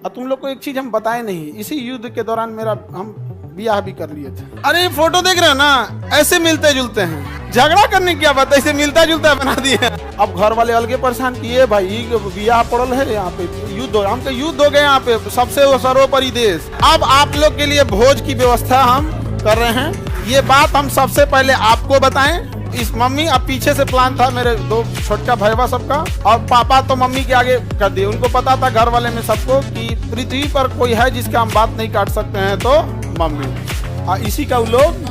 और तुम लोग को एक चीज हम बताए नहीं, इसी युद्ध के दौरान हम ब्याह भी कर लिए थे। अरे फोटो देख रहे हो ना, ऐसे मिलते जुलते हैं, झगड़ा करने की क्या बात है, ऐसे मिलता जुलता बना दिए। अब घर वाले अलगे परेशान किए, भाई ब्याह पड़ल है यहाँ पे, युद्ध हो गए यहाँ पे, सबसे सर्वोपरि देश। अब आप लोग के लिए भोज की व्यवस्था हम कर रहे हैं, ये बात हम सबसे पहले आपको बताएं। इस मम्मी अब पीछे से प्लान था मेरे दो छोटका भैया सबका, और पापा तो मम्मी के आगे कर दिए। उनको पता था घर वाले में सबको कि पृथ्वी पर कोई है जिसका हम बात नहीं काट सकते हैं, तो मम्मी। और इसी का वो लोग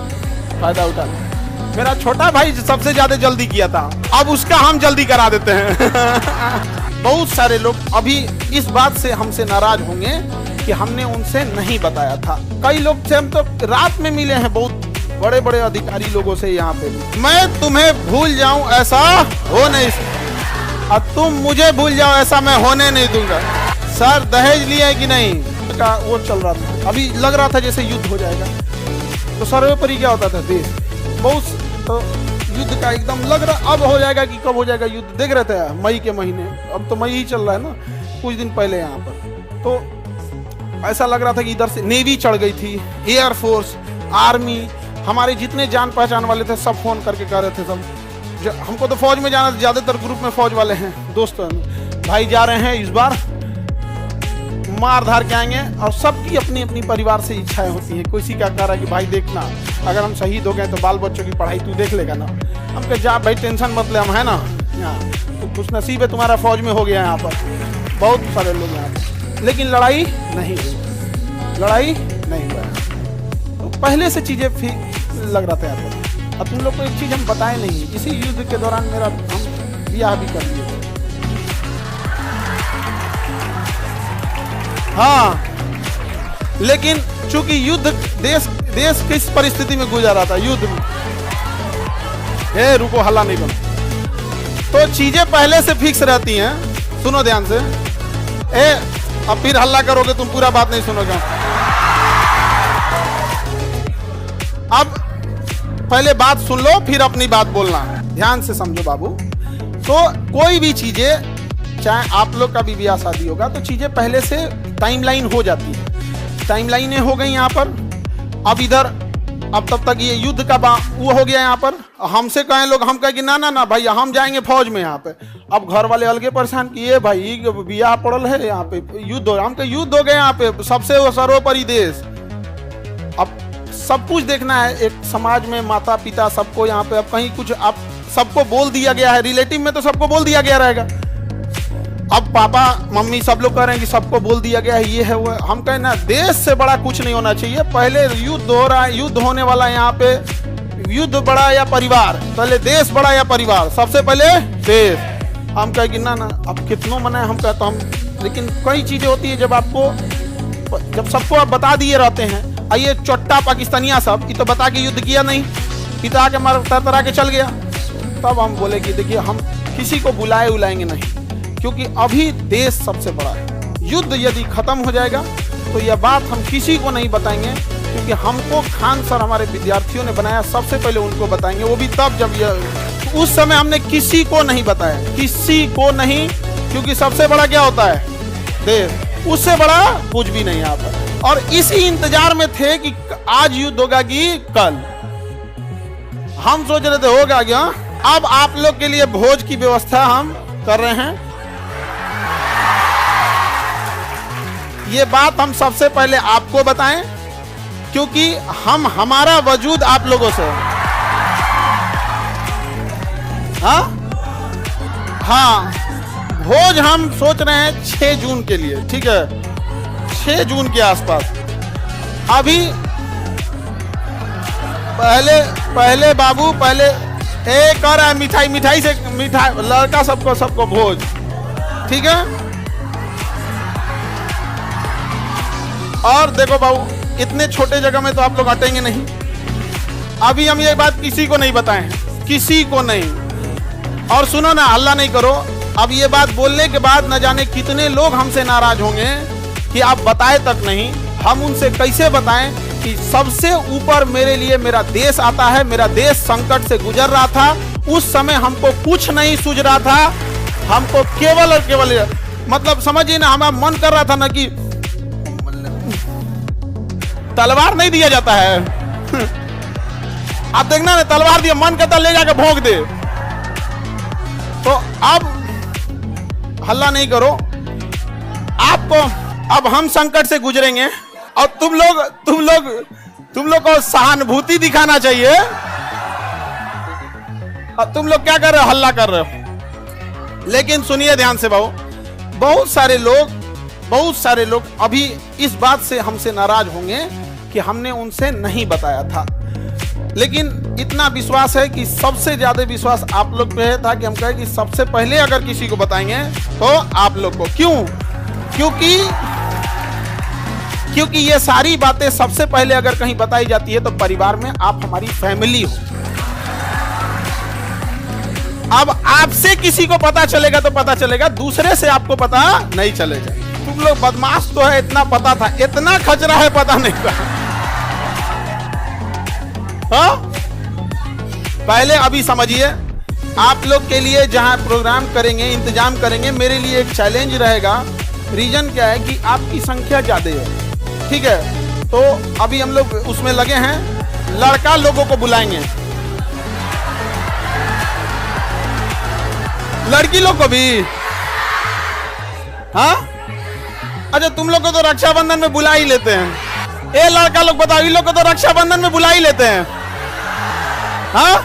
फायदा उठा। मेरा छोटा भाई सबसे ज्यादा जल्दी किया था, अब उसका हम जल्दी करा देते हैं। बहुत सारे लोग अभी इस बात से हमसे नाराज होंगे कि हमने उनसे नहीं बताया था। कई लोग से हम तो रात में मिले हैं, बहुत बड़े बड़े अधिकारी लोगों से यहाँ पे भी। मैं तुम्हें भूल जाऊं ऐसा हो नहीं, और तुम मुझे भूल जाओ ऐसा मैं होने नहीं दूंगा। सर दहेज लिया है कि नहीं का वो चल रहा था, अभी लग रहा था जैसे युद्ध हो जाएगा। तो सर्वोपरि क्या होता था देश, बहुत तो युद्ध का एकदम लग रहा, अब हो जाएगा कि कब हो जाएगा युद्ध। देख रहे थे मई के महीने, अब तो मई ही चल रहा है ना, कुछ दिन पहले यहाँ पर तो ऐसा लग रहा था कि इधर से नेवी चढ़ गई थी, एयरफोर्स, आर्मी, हमारे जितने जान पहचान वाले थे सब फोन करके कह रहे थे सब। हमको तो फौज में जाना, ज्यादातर ग्रुप में फौज वाले हैं दोस्तों, भाई जा रहे हैं इस बार, मार धार के आएंगे। और सबकी अपनी अपनी परिवार से इच्छाएं होती हैं। किसी का कह रहा है कि भाई देखना, अगर हम शहीद हो गए तो बाल बच्चों की पढ़ाई तू देख लेगा ना। हम कह जा भाई टेंशन मत ले, हम है ना यहाँ, तो खुश नसीब है तुम्हारा फौज में हो गया यहाँ पर, बहुत सारे लोग यहाँ पर। लेकिन लड़ाई नहीं हुई, लड़ाई नहीं हुआ। तो पहले से चीजें फिर लग रहा था यहाँ पर। अब तुम लोग को एक चीज हम बताए नहीं, इसी युद्ध के दौरान हम ब्याह भी कर लिए थे। हाँ, लेकिन चूंकि युद्ध देश किस परिस्थिति में गुजर रहा था, युद्ध में, रुको हल्ला नहीं बन, तो चीजें पहले से फिक्स रहती हैं। सुनो ध्यान से, अब फिर हल्ला करोगे तुम, पूरा बात नहीं सुनोगे। अब पहले बात सुन लो, फिर अपनी बात बोलना, ध्यान से समझो बाबू। तो कोई भी चीजें, चाहे आप लोग का भी ब्याह शादी होगा, तो चीजें पहले से टाइमलाइन हो जाती है। टाइमलाइनें हो गई यहाँ पर। अब इधर अब तब तक ये युद्ध का वो हो गया यहाँ पर। हमसे कहें लोग, हम कहें कि ना ना ना भाई हम जाएंगे फौज में यहाँ पे। अब घर वाले अलगे परेशान किए, भाई ब्याह पड़ल है यहाँ पे, युद्ध हो, हम कहे युद्ध हो गए यहाँ पे, सबसे सर्वोपरि देश। अब सब कुछ देखना है एक समाज में, माता पिता सबको यहाँ पे। अब कहीं कुछ अब सबको बोल दिया गया है, रिलेटिव में तो सबको बोल दिया गया रहेगा। अब पापा मम्मी सब लोग कह रहे हैं कि सबको बोल दिया गया है, ये है वो है। हम कहें ना, देश से बड़ा कुछ नहीं होना चाहिए। पहले युद्ध हो रहा है, युद्ध होने वाला है यहाँ पे, युद्ध बड़ा या परिवार, पहले देश बड़ा या परिवार, सबसे पहले देश। हम कहे कि ना ना, अब कितनों मना है, हम कहते हम, लेकिन कई चीजें होती है जब सबको आप बता दिए रहते हैं। ये चोट्टा पाकिस्तानिया सब, ये तो बता के युद्ध किया नहीं, पिता के मार तरतरा के चल गया। तब हम बोले कि देखिए हम किसी को बुलाएंगे नहीं, क्योंकि अभी देश सबसे बड़ा है। युद्ध यदि खत्म हो जाएगा तो यह बात हम किसी को नहीं बताएंगे, क्योंकि हमको खान सर हमारे विद्यार्थियों ने बनाया, सबसे पहले उनको बताएंगे, वो भी तब जब यह, उस समय हमने किसी को नहीं बताया, किसी को नहीं, क्योंकि सबसे बड़ा क्या होता है देश, उससे बड़ा कुछ भी नहीं यहाँ पर। और इसी इंतजार में थे कि आज युद्ध होगा कि कल। हम सोच रहे थे होगा क्या। अब आप लोग के लिए भोज की व्यवस्था हम कर रहे हैं। ये बात हम सबसे पहले आपको बताएं, क्योंकि हमारा वजूद आप लोगों से है। हाँ, भोज हम सोच रहे हैं 6 जून के लिए, ठीक है, 6 जून के आसपास। अभी पहले बाबू पहले एक और मिठाई से लड़का सबको भोज, ठीक है। और देखो बाबू, इतने छोटे जगह में तो आप लोग हटेंगे नहीं। अभी हम ये बात किसी को नहीं बताएं, किसी को नहीं। और सुनो ना, हल्ला नहीं करो। अब ये बात बोलने के बाद न जाने कितने लोग हमसे नाराज होंगे कि आप बताए तक नहीं। हम उनसे कैसे बताएं कि सबसे ऊपर मेरे लिए मेरा देश आता है। मेरा देश संकट से गुजर रहा था, उस समय हमको कुछ नहीं सूझ रहा था। हमको केवल और केवल, मतलब समझिए ना, हमारा मन कर रहा था ना कि तलवार नहीं दिया जाता है। आप देखना ना, तलवार दिया, मन करता ले जाकर भोंक दे। तो अब हल्ला नहीं करो, आपको अब हम संकट से गुजरेंगे और तुम लोग को सहानुभूति दिखाना चाहिए। अब तुम लोग क्या कर रहे हो, हल्ला कर रहे हो। लेकिन सुनिए ध्यान से भाऊ, बहुत सारे लोग अभी इस बात से हमसे नाराज होंगे कि हमने उनसे नहीं बताया था। लेकिन इतना विश्वास है कि सबसे ज्यादा विश्वास आप लोग पे था कि हम कहे कि सबसे पहले अगर किसी को बताएंगे तो आप लोग को। क्यों? क्योंकि ये सारी बातें सबसे पहले अगर कहीं बताई जाती है तो परिवार में आप हमारी फैमिली हो। अब आपसे किसी को पता चलेगा तो पता चलेगा, दूसरे से आपको पता नहीं चलेगा। तुम लोग बदमाश तो है, इतना पता था, इतना खचरा है पता नहीं था। हाँ? पहले अभी समझिए, आप लोग के लिए जहां प्रोग्राम करेंगे, इंतजाम करेंगे, मेरे लिए एक चैलेंज रहेगा। रीजन क्या है कि आपकी संख्या ज्यादा है, ठीक है? तो अभी हम लोग उसमें लगे हैं, लड़का लोगों को बुलाएंगे, लड़की लोग को भी। हाँ, अच्छा, तुम लोग को तो रक्षाबंधन में बुला ही लेते हैं। ए लड़का लोग बताओ, इन लोग को तो रक्षाबंधन में बुला ही लेते हैं। हाँ,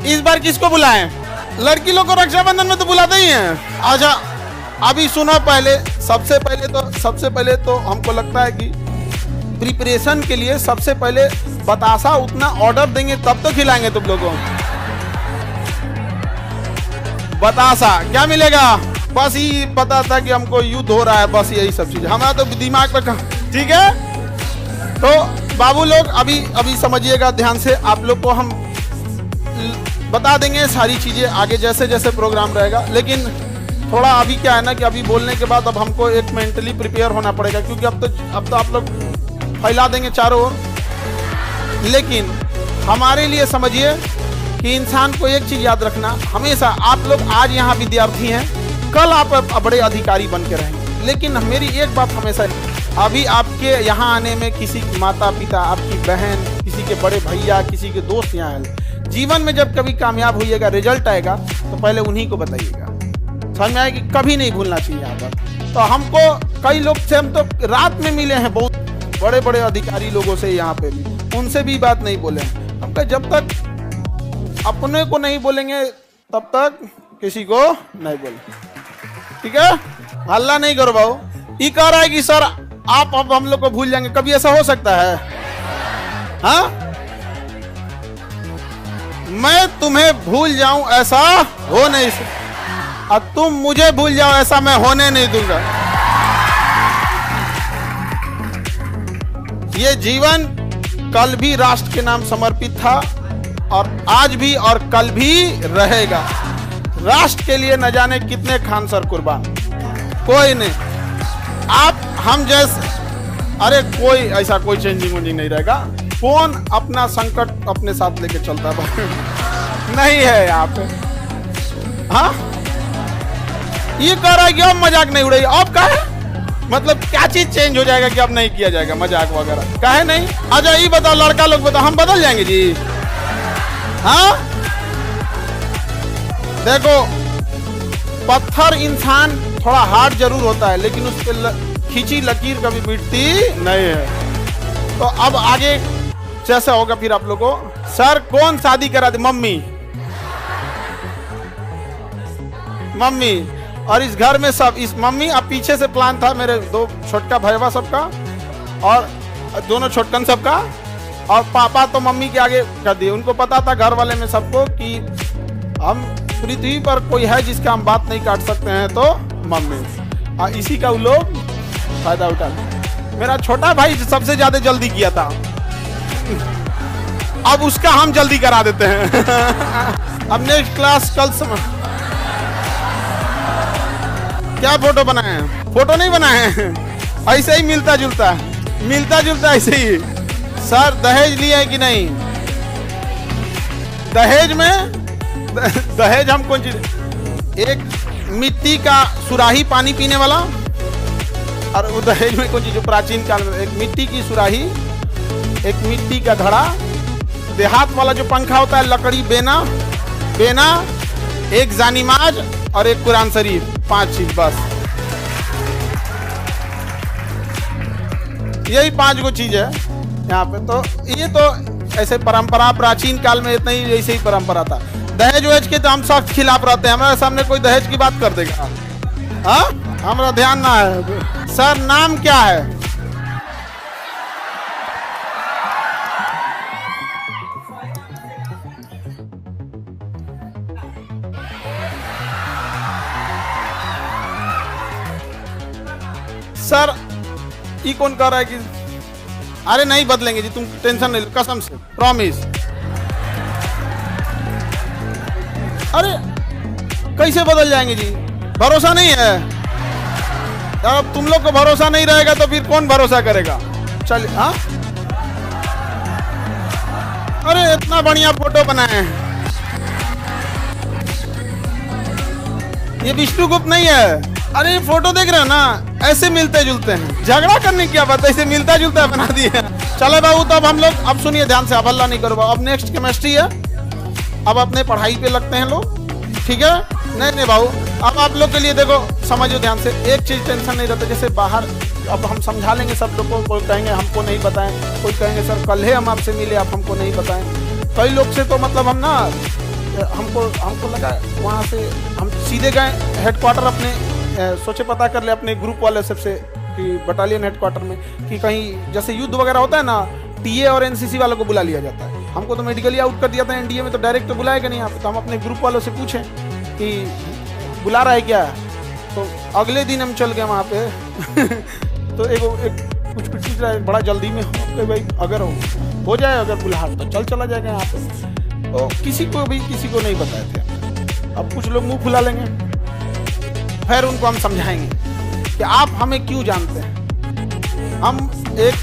इस बार किसको बुलाएं? लड़की लोग को रक्षाबंधन में तो बुलाते ही हैं। अच्छा, अभी सुनो, सबसे पहले तो हमको लगता है कि प्रिपरेशन के लिए सबसे पहले बतासा उतना ऑर्डर देंगे तब तो खिलाएंगे तुम लोगों को। बतासा क्या मिलेगा? बस ये पता था कि हमको युद्ध हो रहा है, बस यही सब चीज हमारा तो दिमाग में। ठीक है, तो बाबू लोग अभी समझिएगा ध्यान से, आप लोग को हम बता देंगे सारी चीजें आगे जैसे जैसे प्रोग्राम रहेगा। लेकिन थोड़ा अभी क्या है ना कि अभी बोलने के बाद अब हमको एक मेंटली प्रिपेयर होना पड़ेगा, क्योंकि अब तो आप लोग फैला देंगे चारों ओर। लेकिन हमारे लिए समझिए कि इंसान को एक चीज याद रखना, हमेशा आप लोग आज यहाँ विद्यार्थी हैं, कल आप बड़े अधिकारी बन के रहेंगे। लेकिन मेरी एक बात हमेशा, अभी आपके यहाँ आने में किसी माता पिता, आपकी बहन, किसी के बड़े भैया, किसी के दोस्त यहाँ आए, जीवन में जब कभी कामयाब होइएगा, रिजल्ट आएगा तो पहले उन्हीं को बताइएगा। समझ में आए कि कभी नहीं भूलना चाहिए यहाँ पर। तो हमको कई लोग से हम तो रात में मिले हैं, बहुत बड़े बड़े अधिकारी लोगों से यहाँ पे भी, उनसे भी बात नहीं बोले। हम कहे जब तक अपने को नहीं बोलेंगे तब तक किसी को नहीं बोले। ठीक है, हल्ला नहीं करो भाऊ। ये कह रहा है कि सर आप अब हम लोग को भूल जाएंगे, कभी ऐसा हो सकता है? हाँ, मैं तुम्हें भूल जाऊं ऐसा हो नहीं सकता, और तुम मुझे भूल जाओ ऐसा मैं होने नहीं दूंगा। ये जीवन कल भी राष्ट्र के नाम समर्पित था और आज भी और कल भी रहेगा। राष्ट्र के लिए न जाने कितने खान सर कुर्बान, कोई नहीं। आप हम जैसे, अरे कोई ऐसा कोई चेंजिंग नहीं रहेगा। कौन अपना संकट अपने साथ लेके चलता है? नहीं है यहाँ पे। हाँ, ये कह रहा है कि अब मजाक नहीं उड़ेगी। अब का है मतलब क्या चीज चेंज हो जाएगा कि अब नहीं किया जाएगा मजाक वगैरह? काहे नहीं? अच्छा ये बताओ, लड़का लोग बताओ, हम बदल जाएंगे जी? हाँ, देखो पत्थर इंसान थोड़ा हार्ड जरूर होता है, लेकिन उस पर खींची लकीर कभी मिटती नहीं है। तो अब आगे जैसा होगा फिर आप लोगों को, सर कौन शादी करा दे? मम्मी। और इस घर में सब इस मम्मी। अब पीछे से प्लान था मेरे दो छोटका भैया सबका और दोनों छोटकन सबका, और पापा तो मम्मी के आगे कर दिए। उनको पता था घर वाले में सबको कि हम पृथ्वी पर कोई है जिसका हम बात नहीं काट सकते हैं, तो मम्मी। और इसी का वो लोग फायदा उठा। मेरा छोटा भाई सबसे ज्यादा जल्दी किया था, अब उसका हम जल्दी करा देते हैं। अब नेक्स्ट क्लास कल समय क्या फोटो बनाए हैं? फोटो नहीं बनाए हैं, ऐसे ही मिलता जुलता ऐसे ही। सर दहेज लिए है कि नहीं? दहेज हम कौन चीज? एक मिट्टी का सुराही पानी पीने वाला, और वो दहेज में कुछ जो प्राचीन काल में एक मिट्टी की सुराही, एक मिट्टी का घड़ा, देहात वाला जो पंखा होता है, लकड़ी, बेना, एक जानीमाज और एक कुरान शरीफ, 5 चीज बस। यही 5 गो चीज है यहाँ पे। तो ये तो ऐसे परंपरा प्राचीन काल में इतना ही, ऐसे ही परंपरा था। दहेज वहेज के तो हम सख्त खिलाफ रहते हैं। हमारे सामने कोई दहेज की बात कर देगा, हाँ, हमारा ध्यान ना है। सर नाम क्या है? सर ये कौन कह रहा है कि अरे नहीं बदलेंगे जी, तुम टेंशन नहीं लो, कसम से, प्रॉमिस। अरे कैसे बदल जाएंगे जी? भरोसा नहीं है। अब तुम लोग को भरोसा नहीं रहेगा तो फिर कौन भरोसा करेगा? चल, हाँ, अरे इतना बढ़िया फोटो बनाए हैं। ये विष्णुगुप्त नहीं है। अरे फोटो देख रहे हो ना, ऐसे मिलते जुलते हैं। झगड़ा करने की क्या बात है, ऐसे मिलता जुलता बना दिया। चले बाबू, तो अब हम लोग, अब सुनिए ध्यान से, अब हल्ला नहीं करो। अब नेक्स्ट केमिस्ट्री है। अब अपने पढ़ाई पे लगते हैं लोग, ठीक है? नहीं बाबू, अब आप लोग के लिए देखो, समझो ध्यान से, एक चीज टेंशन नहीं रहता। जैसे बाहर अब हम समझा लेंगे सब लोग को, कोई कहेंगे हमको नहीं बताएं, कोई कहेंगे सर कल ही हम आपसे मिले, आप हमको नहीं बताएं। कई लोग से तो मतलब हम ना, हमको लगा वहाँ से हम सीधे गए हेडक्वार्टर अपने, सोचे पता कर ले अपने ग्रुप वाले सबसे कि बटालियन हेडक्वार्टर में कि कहीं जैसे युद्ध वगैरह होता है ना, टीए और एनसीसी वालों को बुला लिया जाता है। हमको तो मेडिकली आउट कर दिया था एनडीए में, तो डायरेक्ट तो बुलाएगा नहीं आप। तो हम अपने ग्रुप वालों से पूछें कि बुला रहा है क्या? तो अगले दिन हम चल गए वहाँ पे तो एक कुछ पूछ रहा है, बड़ा जल्दी में हो भाई, अगर हो जाए, अगर बुला तो चला जाएगा यहाँ पे। तो किसी को नहीं बताए थे। अब कुछ लोग मुँह फुला लेंगे, फिर उनको हम समझाएंगे कि आप हमें क्यों जानते हैं। हम एक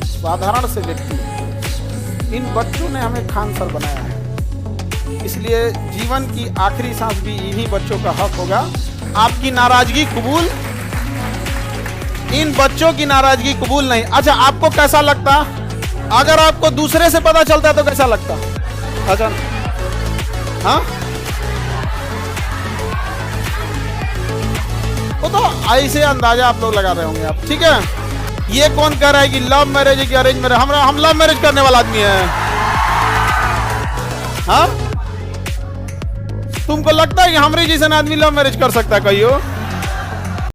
साधारण से व्यक्ति, इन बच्चों ने हमें खान सर बनाया है, इसलिए जीवन की आखिरी सांस भी इन्हीं बच्चों का हक होगा। आपकी नाराजगी कबूल, इन बच्चों की नाराजगी कबूल नहीं। अच्छा, आपको कैसा लगता अगर आपको दूसरे से पता चलता है तो कैसा लगता? अच्छा, हाँ, वो तो ऐसे अंदाजा आप लोग लगा रहे होंगे आप, ठीक है? ये कौन कह रहा है कि लव मैरिज है कि अरेंज मैरिज? हम लव मैरिज करने वाला आदमी है, हाँ? तुमको लगता है कि हमारे जैसा आदमी लव मैरिज कर सकता है? कहियो